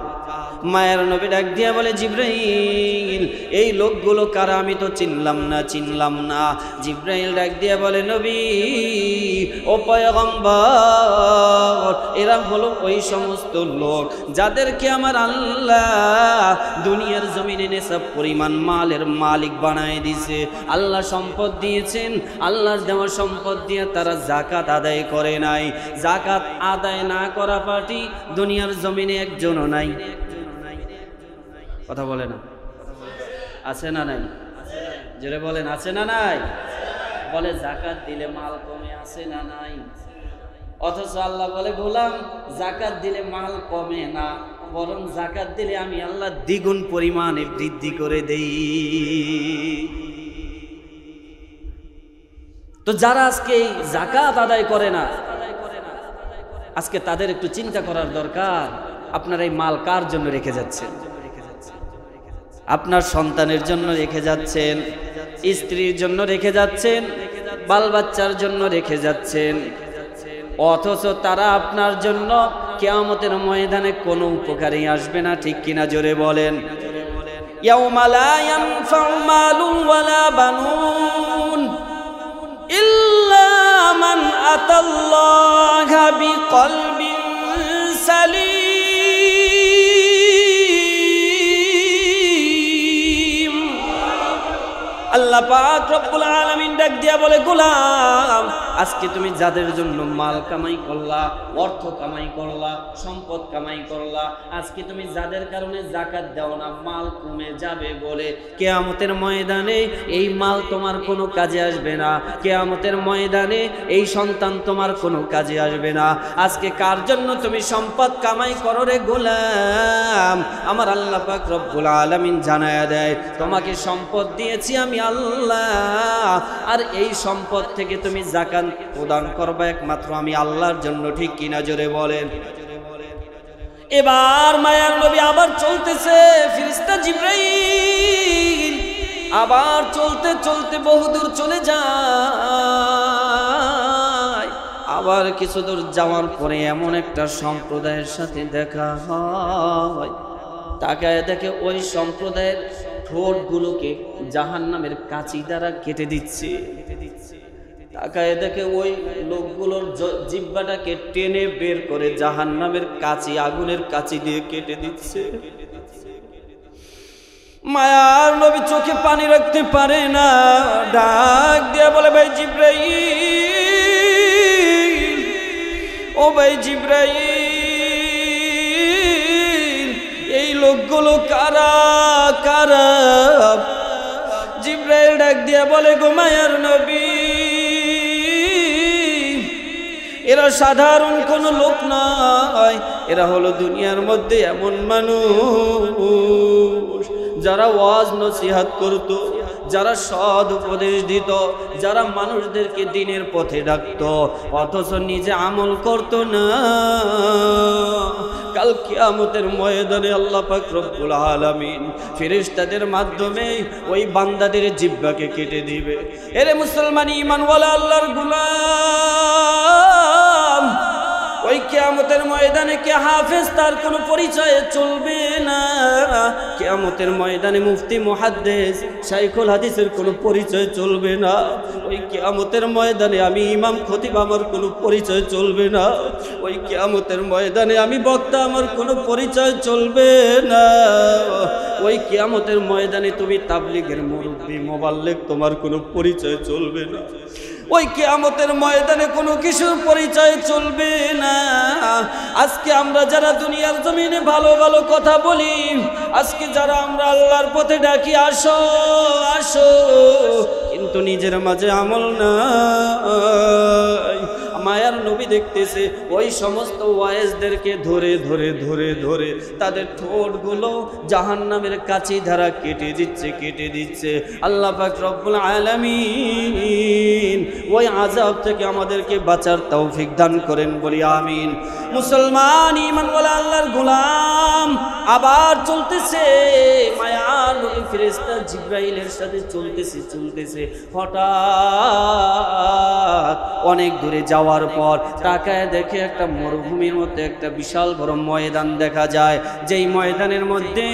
মায়ের নবী ডাক দিয়া বলে, জিব্রাইল এই লোকগুলো কারা? আমি তো চিনলাম না। জিব্রাইল ডাক দিয়া বলে, নবী ও পয়গম্বর এরা হলো ওই সমস্ত লোক যাদেরকে আমার আল্লাহ দুনিয়ার জমিনে নেশাব পরিমাণ মালের মালিক বানায় দিয়েছে। আল্লাহ সম্পদ দিয়েছেন, আল্লাহর দেওয়া সম্পদ দিয়ে তারা যাকাত আদায় করে নাই। যাকাত আদায় না করা পার্টি দুনিয়ার জমিনে একজনও নাই। কথা বলে না? আছে না নাই? জোরে বলেন, আছে না নাই? বলে যাকাত দিলে মাল কমে, আছে না নাই? অথচ আল্লাহ বলে, গোলাম যাকাত দিলে মাল কমে না, বরং যাকাত দিলে আমি আল্লাহ দ্বিগুণ পরিমাণে বৃদ্ধি করে দেই। তো যারা আজকে যাকাত আদায় করে না, আজকে তাদের একটু চিন্তা করার দরকার। আপনারা এই মাল কার জন্য রেখে যাচ্ছেন? আপনার সন্তানের জন্য রেখে যাচ্ছেন, স্ত্রীর জন্য রেখে যাচ্ছেন, বাল বাচ্চার জন্য রেখে যাচ্ছেন, অথচ তারা আপনার জন্য কিয়ামতের ময়দানে কোনো উপকারে আসবে না। ঠিক কিনা? জোরে বলেন। ইয়াউমা লা ইয়ানফাউ মালুন ওয়ালা বানুন ইল্লা মান আতাল্লাহা বিকলবিন সালিম। আল্লাহ পাক রব্বুল আলামিন ডাক দিয়া বলে, গোলাম আজকে তুমি যাদের জন্য মাল কামাই করলা, অর্থ কামাই করলা, সম্পদ কামাই করলা, আজকে তুমি যাদের কারণে যাকাত দাও না, মাল কমে যাবে বলে কিয়ামতের ময়দানে এই মাল তোমার কোনো কাজে আসবে না। কিয়ামতের ময়দানে এই সন্তান তোমার কোনো কাজে আসবে না। আজকে কার জন্য তুমি সম্পদ কামাই করো রে গোলাম? আমার আল্লাহ পাক রব্বুল আলামিন জানায়া দেয়, তোমাকে সম্পদ দিয়েছি আমি আল্লাহ, আর এই সম্পদ থেকে তুমি যাকাত প্রদান করবে একমাত্র আমি আল্লাহর জন্য। ঠিক কিনা জোরে বলেন। এবার মায়ার নবী আবার চলতেছে, ফেরেশতা জিবরাইল আবার চলতে চলতে বহুদূর চলে যায়। আবার কিছু দূর যাওয়ার পরে এমন একটা সম্প্রদায়ের সাথে দেখা হয়, তাকায় দেখে ওই সম্প্রদায়ের ঠোঁটগুলোকে জাহান্নামের কাঁচি দ্বারা কেটে দিচ্ছে। তাকায় দেখে ওই লোকগুলোর জিহ্বাটাকে টেনে বের করে জাহান্নামের কাঁচি, আগুনের কাঁচি দিয়ে কেটে দিচ্ছে। মায়ার নবী চোখে পানি রাখতে পারে না, ডাক দিয়ে বলে, ভাই জিবরাইল, ও ভাই জিবরাইল, এই লোকগুলো কারা কারা? জিবরাইল ডাক দিয়ে বলে, গো মায়ার নবী, এরা সাধারণ কোনো লোক নয়, এরা হলো দুনিয়ার মধ্যে এমন মানুষ যারা ওয়াজ নসিহত করত, যারা সৎ উপদেশ দিত, যারা মানুষদেরকে দিনের পথে ডাকত, অথচ নিজে আমল করত না। কাল কিয়ামতের ময়দানে আল্লাহ পাক রব্বুল আলামিন ফেরেশতাদের মাধ্যমে ওই বান্দাদের জিহ্বাকে কেটে দিবে। এরে মুসলমান ঈমানওয়ালা আল্লাহর গোলাম, ওই কিয়ামতের ময়দানে কে হাফেজ তার কোনো পরিচয় চলবে না। কিয়ামতের ময়দানে মুফতি মুহাদ্দিস শাইখুল হাদিসের কোনো পরিচয় চলবে না। ওই কিয়ামতের ময়দানে আমি ইমাম খতিব আমার কোনো পরিচয় চলবে না। ওই কিয়ামতের ময়দানে আমি বক্তা আমার কোনো পরিচয় চলবে না। ওই কিয়ামতের ময়দানে তুমি তাবলীগের মুরব্বি মোবাল্লিগ তোমার কোনো পরিচয় চলবে না। ওই কিয়ামতের ময়দানে কোনো কিছুর পরিচয় চলবে না। আজকে আমরা যারা দুনিয়ার জমিনে ভালো ভালো কথা বলি, আজকে যারা আমরা আল্লাহর পথে ডাকি আসো আসো, কিন্তু নিজের মাঝে আমল নাই। মায়ার নবী দেখতেছে ওই সমস্ত ওয়াইজদেরকে ধরে ধরে ধরে ধরে তাদের ঠোঁটগুলো জাহান্নামের কাঁচি ধারা কেটে দিচ্ছে কেটে দিচ্ছে। আল্লাহ পাক রব্বুল আলামিন ওই আযাব থেকে আমাদেরকে বাঁচার তৌফিক দান করেন, বলি আমিন। মুসলমান ঈমানওয়ালা আল্লাহর গোলাম আবার চলতেছে, মায়ার নবী ফেরেশতা জিবরাইলের সাথে চলতেছে চলতেছে। হঠাৎ অনেক দূরে যাওয়ার পর তাকায় দেখে একটা মরুভূমির মধ্যে একটা বিশাল বড় ময়দান দেখা যায়। যেই ময়দানের মধ্যে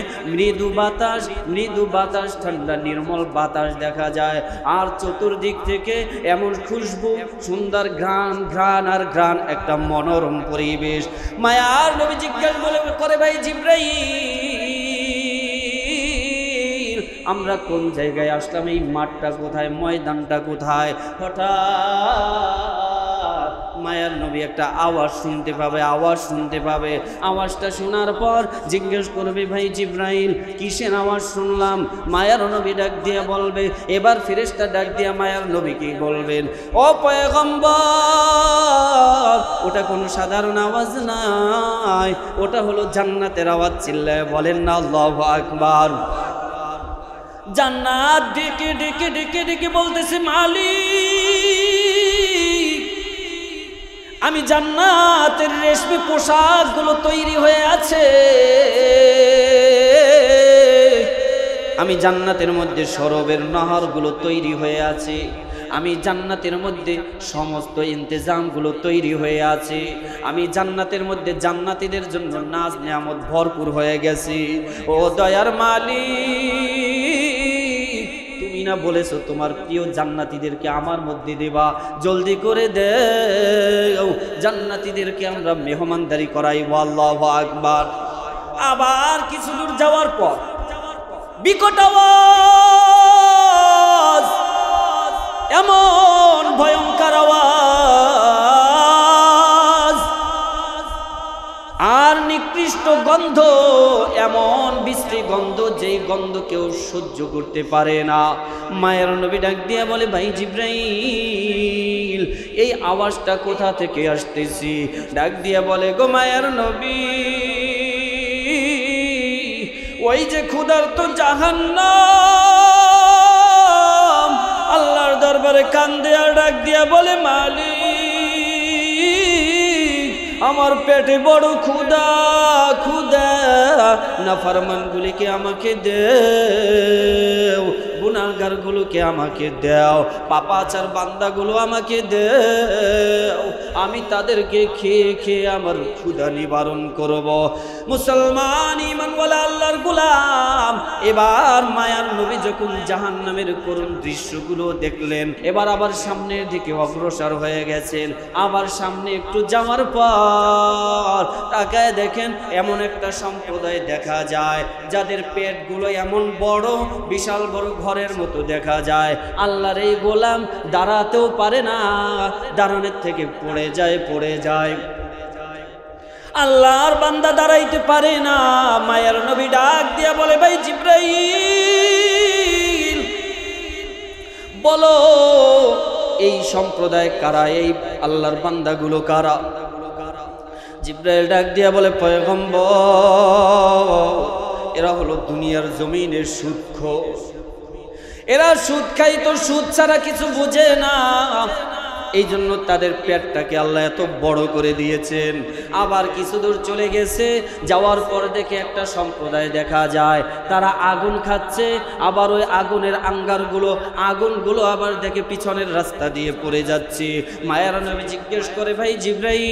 মৃদু বাতাস ঠান্ডা নির্মল বাতাস দেখা যায়, আর চতুর্দিক থেকে এমন খুশবু, সুন্দর ঘ্রাণ ঘ্রাণ আর ঘ্রাণ, একটা মনোরম পরিবেশ। মায়ার নবী জিজ্ঞাসা করে, ভাই জিবরাইল, আমরা কোন জায়গায় আসলাম? এই মাঠটা কোথায়? ময়দানটা কোথায়? হঠাৎ মায়ার নবী একটা আওয়াজ শুনতে পাবে, আওয়াজটা শোনার পর জিজ্ঞেস করবে, ভাই জিবরাইল কিসের আওয়াজ শুনলাম? মায়ার নবী ডাক দিয়ে বলবে, এবার ফেরেশতা ডাক দিয়ে মায়ার নবী কি বলবেন, ও পয়গম্বর, ওটা কোনো সাধারণ আওয়াজ নাই, ওটা হলো জান্নাতের আওয়াজ। চিল্লায় বলেন না আল্লাহু আকবার। জান্নাত ডেকে ডেকে ডেকে ডেকে বলতেছে, মালিক, আমি জান্নাতের রেশমি পোশাকগুলো তৈরি হয়ে আছে, আমি জান্নাতের মধ্যে সরবের নহরগুলো তৈরি হয়ে আছে, আমি জান্নাতের মধ্যে সমস্ত ইন্তজামগুলো তৈরি হয়ে আছে, আমি জান্নাতের মধ্যে জান্নাতীদের জন্য নাজ নিয়ামত ভরপুর হয়ে গেছি। ও দয়ার মালিক, তুমি না বলেছো তোমার প্রিয় জান্নাতীদেরকে আমার মধ্যে দেবা, জলদি করে দেও, জান্নাতীদেরকে আমরা মেহমানদারি করাইব। আল্লাহু আকবার। আবার কিছু দূর যাওয়ার পর বিকট আওয়াজ গন্ধ, এমন বিশ্রী গন্ধ, যেই গন্ধ কেউ সহ্য করতে পারে না। মায়ের নবী ডাক দিয়ে বলে, ভাই জিবরাইল, এই আওয়াজটা কোথা থেকে আসতেছি? ডাক দিয়ে বলে, গো মায়ের নবী, ওই যে ক্ষুধার্ত জাহান্নাম আল্লাহর দরবারে কান্দে আর ডাক দিয়া বলে, মালিক, আমার পেটে বড় ক্ষুধা, ক্ষুধা, নাফরমানগুলিকে আমাকে দেও, গুনাহগারগুলোকে আমাকে দাও, পাপাচার বান্দাগুলো আমাকে দাও, আমি তাদেরকে খেয়ে খেয়ে আমার ক্ষুধা নিবারণ করব। মুসলমান ঈমানওয়ালা আল্লাহর গোলাম, এবার মায়ার নবী যখন জাহান্নামের করুণ দৃশ্যগুলো দেখলেন, এবার আবার সামনের দিকে অগ্রসর হয়ে গেছেন। আবার সামনে একটু যাওয়ার পর তাকায় দেখেন এমন একটা সম্প্রদায় দেখা যায় যাদের পেটগুলো এমন বড়, বিশাল বড় ঘরের মতো দেখা যায়। আল্লাহর এই গোলাম দাঁড়াতেও পারে না, দাঁড়ানোর থেকে পড়ে যায়। আল্লাহর বান্দা দাঁড়াইতে পারে না। মায়ের নবী ডাক দিয়া বলে, ভাই জিবরাইল, বলো এই সম্প্রদায় কারা, এই আল্লাহর বান্দাগুলো কারা? জিবরাইল ডাক দিয়া বলে, পয়গম্বর, এরা হলো দুনিয়ার জমিনের সুদখোর, এরা সুদ খাইতো, সুদ ছাড়া কিছু বুঝে না, এই জন্য তাদের পেটটাকে আল্লাহ এত বড় করে দিয়েছেন। আবার কিছু দূর চলে গেছে, যাওয়ার পর দেখে একটা সম্প্রদায় দেখা যায়, তারা আগুন খাচ্ছে, আবার ওই আগুনের আগুনগুলো আবার দেখে পিছনের রাস্তা দিয়ে পড়ে যাচ্ছে। মায়ের নবী জিজ্ঞেস করে, ভাই জিবরাইল,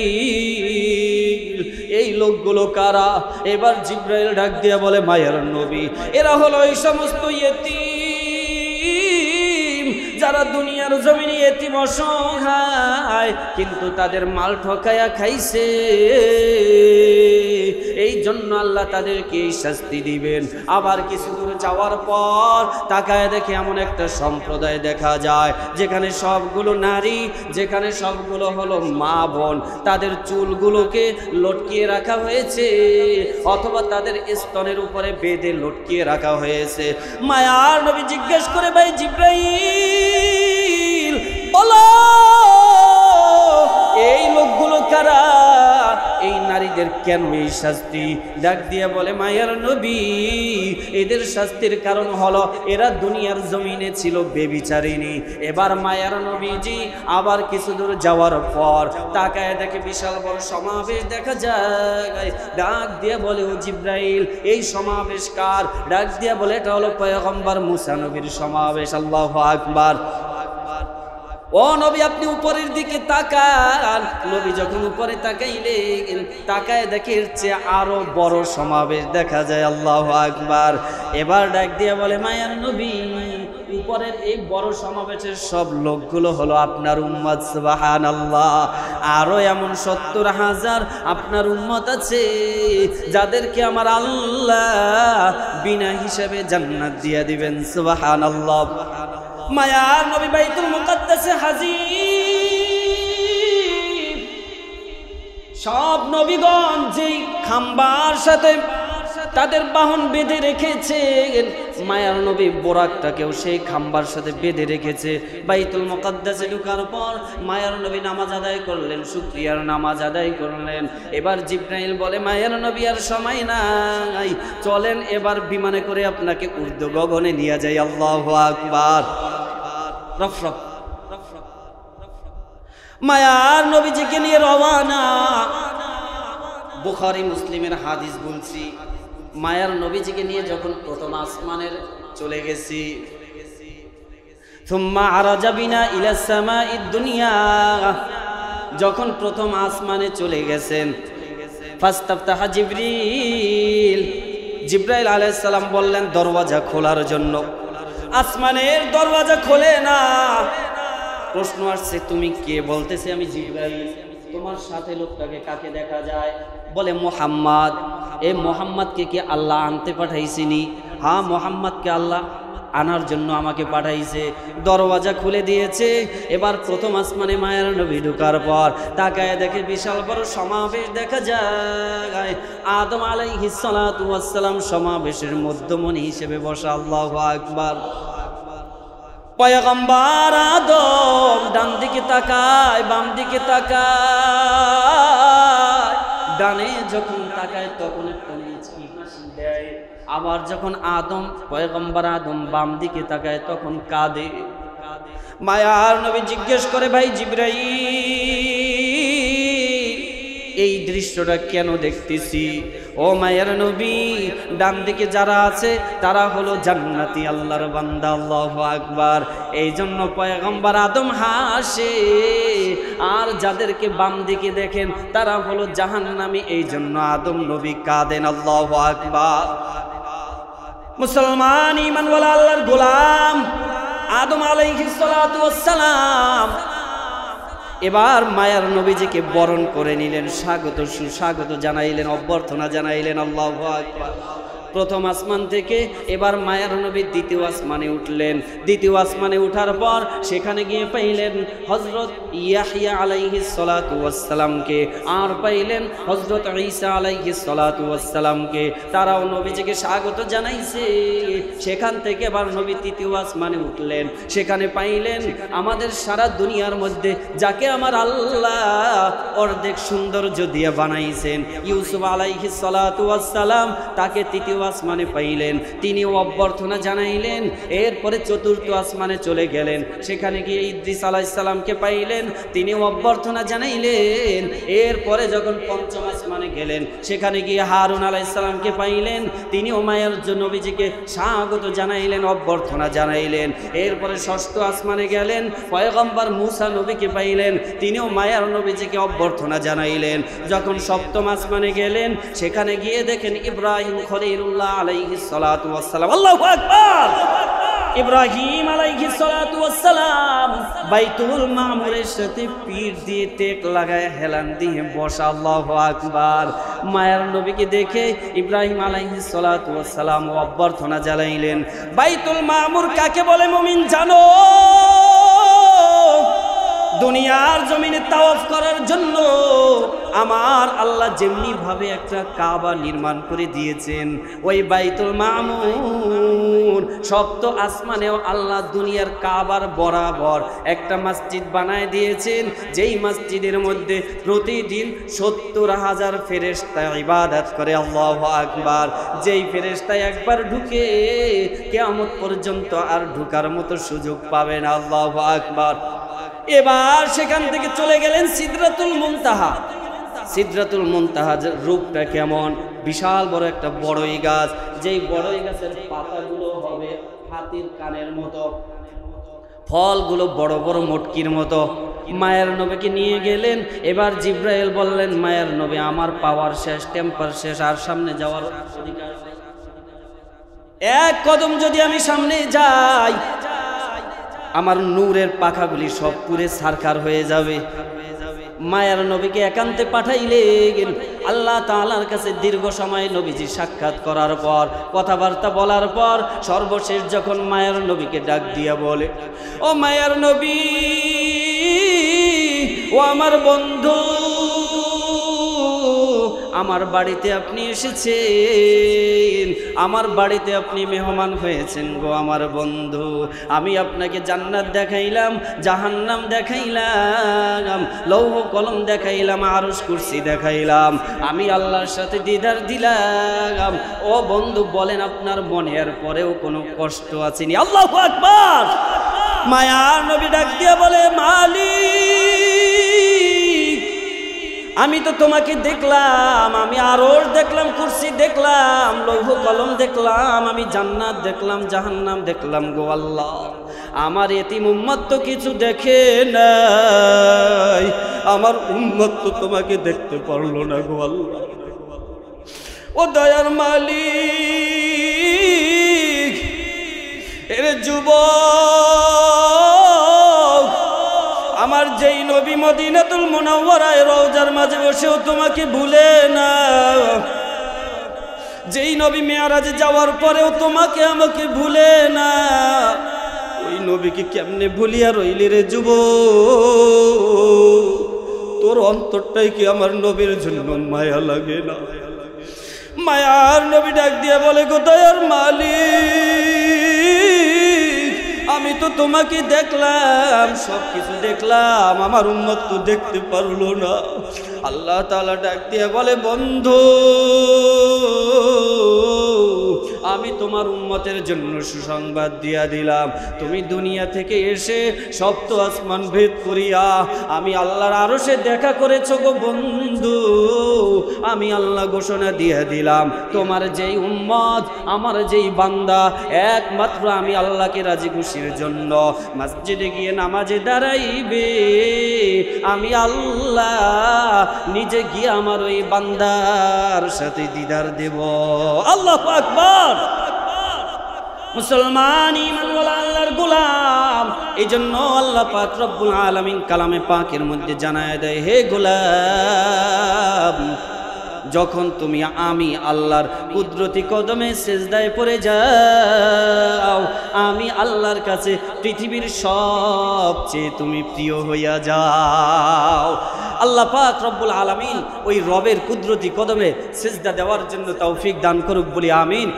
এই লোকগুলো কারা? এবার জিবরাইল ডাক দিয়ে বলে, মায়ের নবী, এরা হলো এই সমস্ত ইয়েতিম যারা দুনিয়ার জমিনে এতিম অসহায়, কিন্তু তাদের মাল ঠকায়া খাইছে, এই জন্য আল্লাহ তাদেরকে এই শাস্তি দিবেন। আবার কিছু দূর যাওয়ার পর তাকায় দেখে এমন একটা সম্প্রদায় দেখা যায় যেখানে সবগুলো নারী, যেখানে সবগুলো হলো মা বোন, তাদের চুলগুলোকে লটকিয়ে রাখা হয়েছে অথবা তাদের স্তনের উপরে বেঁধে লটকিয়ে রাখা হয়েছে। মায়ার নবী জিজ্ঞেস করে, ভাই জিবরাইল, বলো এই লোকগুলো কারা, এই নারীদের কেন এই শাস্তি? ডাক দিয়ে বলে, মায়ের নবী, এদের শাস্তির কারণ হলো এরা দুনিয়ার জমিনে ছিল বেবিচারিণী। এবার মায়ের নবীজি আবার কিছু দূর যাওয়ার পর তাকায় দেখে বিশাল বড় সমাবেশ দেখা যায়। ডাক দিয়ে বলে, ও জিবরাইল, এই সমাবেশ কার? ডাক দিয়ে বলে, এটা হলো পয়গম্বর মুসা নবীর সমাবেশ। আল্লাহু আকবার। ও নবী, আপনি উপরের দিকে তাকান। নবী যখন উপরে তাকাইলেন, তাকায় দেখে এর চেয়ে আরো বড় সমাবেশ দেখা যায়। আল্লাহু আকবার। এবার ডাক দিয়ে বলে, মায়ার নবী, উপরের এই বড় সমাবেশের সব লোকগুলো হলো আপনার উম্মত। সুবহানাল্লাহ। আরো এমন ৭০,০০০ আপনার উম্মত আছে যাদেরকে আমার আল্লাহ বিনা হিসাবে জান্নাত দিয়ে দিবেন। সুবহানাল্লাহ। মায়ার নবী বাইতুল মুকাদ্দাসে হাজির। সব নবীগণ যেই খাম্বার সাথে তাদের বাহন বেঁধে রেখেছেন, মায়ার নবী বোরাকটাকেও সেই খাম্বার সাথে বেঁধে রেখেছে। বাইতুল মুকাদ্দাসে ঢোকার পর মায়ার নবী নামাজ আদায় করলেন, শুকরিয়ার নামাজ আদায় করলেন। এবার জিবরাইল বলে, মায়ার নবী আর সময় নাই, চলেন এবার বিমানে করে আপনাকে ঊর্ধ্ব গগনে নিয়ে যাই। আল্লাহু আকবার। রফ রফ মায়ার নবীজিকে নিয়ে রওয়ানা। বুখারী মুসলিমের হাদিস বলছি, মায়ার নবীজিকে নিয়ে যখন প্রথম আসমানের চলে গেছি, থুম্মা আরাজা বিনা ইলা সামাইদ দুনিয়া, যখন প্রথম আসমানে চলে গেছেন, ফাস্তাফতাহা জিবরিল, জিবরাইল আলাইহিস সালাম বললেন দরওয়াজা খোলার জন্য। আসমানের দরওয়াজা খোলে না। প্রশ্ন আসছে, তুমি কে? বলতেছে, আমি জিবরাইল। তোমার সাথে লোকটাকে কাকে দেখা যায়? বলে, মুহাম্মদ। এই মুহাম্মদকে কি আল্লাহ আনতে পাঠাইছিনি? হ্যাঁ, মুহাম্মদকে আল্লাহ আনার জন্য আমাকে পাঠাইছে। দরওয়াজা খুলে দিয়েছে। এবার প্রথম আসমানে মায়ের নবী ঢোকার পর তাকায় দেখে বিশাল বড় সমাবেশ দেখা যায়। আদম আলাইহিস সালাতু ওয়াস সালাম সমাবেশের মধ্যমণি হিসেবে বসা। আল্লাহু আকবার। পয়গম্বর আদম ডান দিকে তাকায়, বাম দিকে তাকায়। ডানে যখন তাকায় তখন একটা মিষ্টি হাসি দেয়। আবার যখন পয়গম্বর আদম বাম দিকে তাকায় তখন কাঁদে। মায়ার নবী জিজ্ঞেস করে, ভাই জিবরাইল, এই দৃশ্যটা কেন দেখতেছি? ও মায়ের নবী, ডান দিকে যারা আছে তারা হলো জান্নাতি আল্লাহর বান্দা। আল্লাহু আকবার। এই জন্য পয়গম্বর আদম হাসে। আর যাদেরকে বাম দিকে দেখেন তারা হলো জাহান্নামী। এই জন্য আদম নবী কাঁদেন। আল্লাহু আকবার। মুসলমান ঈমানওয়ালা আল্লাহর গোলাম আদম আলাইহিস সালাতু ওয়াস সালাম এবার মায়ার নবীজিকে বরণ করে নিলেন, সুস্বাগত জানাইলেন, অভ্যর্থনা জানাইলেন। আল্লাহু আকবার। প্রথম আসমান থেকে এবার মায়ার নবী দ্বিতীয় আসমানে উঠলেন। দ্বিতীয় আসমানে উঠার পর সেখানে গিয়ে পাইলেন হযরত ইয়াহইয়া আলাইহিস সালাতু ওয়াস সালামকে, আর পাইলেন হযরত ঈসা আলাইহিস সালাতু ওয়াস সালামকে। তারাও নবীজিকে স্বাগত জানাইছে। সেখান থেকে এবার নবী তৃতীয় আসমানে উঠলেন। সেখানে পাইলেন আমাদের সারা দুনিয়ার মধ্যে যাকে আমার আল্লাহ অর্ধেক সৌন্দর্য দিয়ে বানাইছেন, ইউসুফ আলাইহিস সালাতু ওয়াস সালাম, তাকে তৃতীয় আসমানে পাইলেন। তিনিও অভ্যর্থনা জানাইলেন। এরপরে চতুর্থ আসমানে চলে গেলেন। সেখানে গিয়ে ইদ্রিস আলাইহিস সালামকে পাইলেন। তিনিও অভ্যর্থনা জানাইলেন। এরপরে যখন পঞ্চম আসমানে গেলেন সেখানে গিয়ে হারুন আলাইহিস সালামকে পাইলেন। তিনিও মায়ের নবীজিকে স্বাগত জানাইলেন, অভ্যর্থনা জানাইলেন। এরপরে ষষ্ঠ আসমানে গেলেন, পয়গম্বর মূসা নবীকে পাইলেন। তিনিও মায়ের নবীজিকে অভ্যর্থনা জানাইলেন। যখন সপ্তম আসমানে গেলেন সেখানে গিয়ে দেখেন ইব্রাহিম খলিলুল্লাহ আলাইহিস সালাতু ওয়াস সালাম। আল্লাহু আকবার। ইব্রাহিম আলাইহিস সালাতু ওয়াস সালাম বাইতুল মামুরের সাথে পিঠ দিয়ে টেক লাগায় হেলান দিয়ে বসা। আল্লাহু আকবার। মায়ের নবীকে দেখে ইব্রাহিম আলাইহিস সালাতু ওয়াস সালাম অভ্যর্থনা জানাইলেন। বাইতুল মামুর কাকে বলে মুমিন জানো? দুনিয়ার জমিনে তাওয়াফ করার জন্য আমার আল্লাহ যেমনি ভাবে একটা কাবা নির্মাণ করে দিয়েছেন, ওই বাইতুল মামুর সপ্ত আসমানেও আল্লাহ দুনিয়ার কাবার বরাবর একটা মসজিদ বানায় দিয়েছেন, যেই মসজিদের মধ্যে প্রতিদিন 70,000 ফেরেশতা ইবাদত করে। আল্লাহু আকবার। যেই ফেরেশতা একবার ঢুকে কিয়ামত পর্যন্ত আর ঢোকার মতো সুযোগ পাবে না। আল্লাহু আকবার। এবার সেখান থেকে চলে গেলেন সিদরাতুল মুনতাহা। সিদরাতুল মুনতাহার রূপটা কেমন? বিশাল বড় একটা বড়ই গাছ, যেই বড়ই গাছের পাতাগুলো হবে হাতির কানের মতো, ফলগুলো বড় বড় মটকির মতো। মায়ের নবীকে নিয়ে গেলেন। এবার জিব্রাইল বললেন, মায়ের নবী আমার পাওয়ার শেষ, টেম্পার শেষ, আর সামনে যাওয়ার অধিকার নেই। এক কদম যদি আমি সামনে যাই আমার নূরের পাখাগুলি সব পুরে ছারখার হয়ে যাবে। মায়ের নবীকে একান্তে পাঠাইলেন। আল্লাহ তাআলার কাছে দীর্ঘ সময় নবীজি সাক্ষাৎ করার পর, কথাবার্তা বলার পর সর্বশেষ যখন মায়ের নবীকে ডাক দিয়া বলে, ও মায়ের নবী, ও আমার বন্ধু, আমার বাড়িতে আপনি এসেছেন, আমার বাড়িতে আপনি মেহমান হয়েছেন গো আমার বন্ধু। আমি আপনাকে জান্নাত দেখাইলাম, জাহান্নাম দেখাইলাম, লৌহ কলম দেখাইলাম, আরশ কুরসি দেখাইলাম, আমি আল্লাহর সাথে দিদার দিলাম। ও বন্ধু বলেন আপনার মনে এর পরেও কোনো কষ্ট আছেনি? আল্লাহু আকবার। মায়ার নবী ডাক দিয়া বলে, মালিক, আমি তো তোমাকে দেখলাম, আমি আরশ দেখলাম, কুরসি দেখলাম, লৌহ কলম দেখলাম, আমি জান্নাত দেখলাম, জাহান্নাম দেখলাম গো আল্লাহ। আমার এতিম উম্মত তো কিছু দেখে নাই, আমার উম্মত তো তোমাকে দেখতে পারলো না গো আল্লাহ। ও দয়ার মালিক, এর যুবক, আমার যেই নবী মদিনাতুল মুনাওয়ারায় রওজার মাঝে বসেও তোমাকে ভুলে না, যেই নবী মেরাজে যাওয়ার পরেও তোমাকে আমাকে ভুলে না, ওই নবীকে কেমনে ভুলিয়া রইলি রে যুবক? তোর অন্তরটাই কি আমার নবীর জন্য মায়া লাগে না? মায়ার নবী ডাক দিয়ে বলে, গো দয়ার মালিক, আমি তো তোমাকে দেখলাম, সবকিছু দেখলাম, আমার উম্মত তো দেখতে পারলো না। আল্লাহ তাআলা ডাক দিয়ে বলে, বন্ধু, আমি তোমার উম্মতের জন্য সুসংবাদ দিয়া দিলাম। তুমি দুনিয়া থেকে এসে সপ্ত আসমান ভেদ করিয়া আমি আল্লাহর আরশে দেখা করেছো গো বন্ধু। আমি আল্লাহ ঘোষণা দিয়ে দিলাম, তোমার যেই উম্মত, আমার যেই বান্দা, একমাত্র আমি আল্লাহকে রাজি খুশির জন্য মসজিদে গিয়ে নামাজে দাঁড়াইবে, আমি আল্লাহ নিজে গিয়ে আমার ওই বান্দার সাথে দিদার দেব। আল্লাহু আকবার। মুসলমান ঈমানওয়ালা আল্লাহর গোলাম, এই জন্য আল্লাহ পাক রব্বুল আলামিন কালামে পাকের মধ্যে জানায় দেয়, হে গোলাম, যখন তুমি আমি আল্লাহর কুদরতি কদমে সিজদায় পড়ে যাও, আমি আল্লাহর কাছে পৃথিবীর সবচেয়ে তুমি প্রিয় হইয়া যাও। আল্লাহ পাক রব্বুল আলামিন ওই রবের কুদরতি কদমে সিজদা দেওয়ার জন্য তৌফিক দান করুক বলি আমিন।